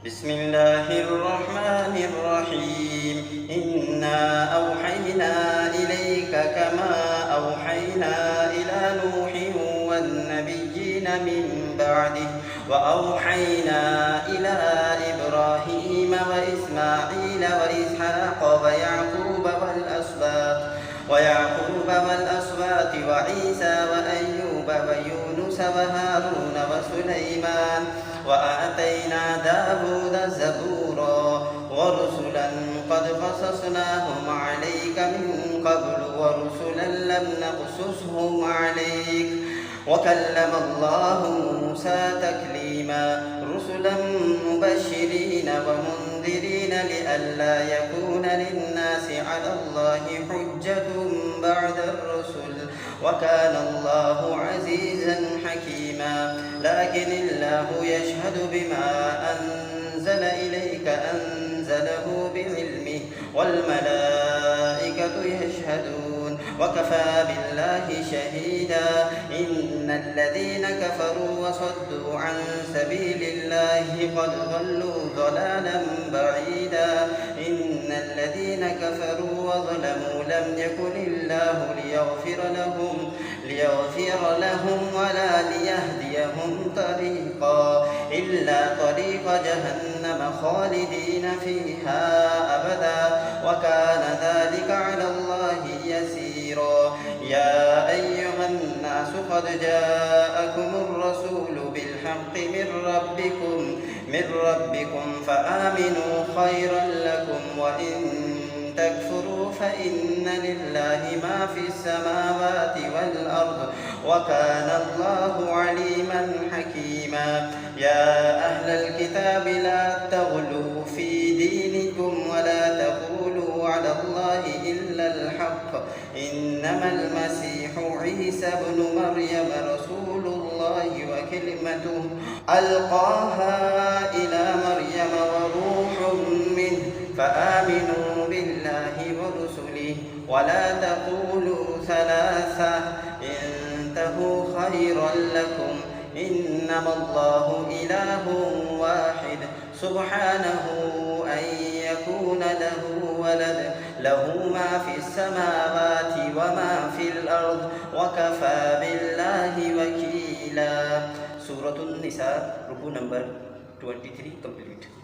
بسم الله الرحمن الرحيم. إنا أوحينا إليك كما أوحينا إلى نوح والنبيين من بعده وأوحينا إلى إبراهيم وإسماعيل وإسحاق ويعقوب والأسباط وعيسى وأيوب ويونس وهارون وسليمان وآتينا داود زبورا ورسلا قد قصصناهم عليك من قبل ورسلا لم نقصصهم عليك وكلم الله موسى تكليما رسلا مبشرين ومنذرين لئلا يكون للناس على الله حجة بعد الرسل وكان الله عزيزا حكيما لكن الله يشهد بما أنزل إليك أنزله بعلمه والملائكة يشهدون وكفى بالله شهيدا إن الذين كفروا وصدوا عن سبيل الله قد ضلوا ضلالا بعيدا إن الذين كفروا وظلموا لم يكن الله ليغفر لهم ولا ليهديهم طريقا إلا طريق جهنم خالدين فيها أبدا وكان ذلك على الله يسيرا يا أيها الناس قد جاءكم الرسول بالحق من ربكم فآمنوا خيرا لكم وإن تكفروا فإن لله ما في السماوات والأرض وكان الله عليما حكيما يا أهل الكتاب لا تغلوا في دينكم ولا تقولوا على الله إلا الحق إنما المسيح عيسى بن مريم رسول الله وكلمته ألقاها إلى مريم وروح منه فآمنوا بالله ورسله ولا تقولوا ثلاثة انتهوا خيرا لكم إنما الله إله واحد سبحانه أن يكون له ولد له ما في السماوات وما في الأرض وكفى بالله وكيلا. سورة النساء ركوع number 23 complete.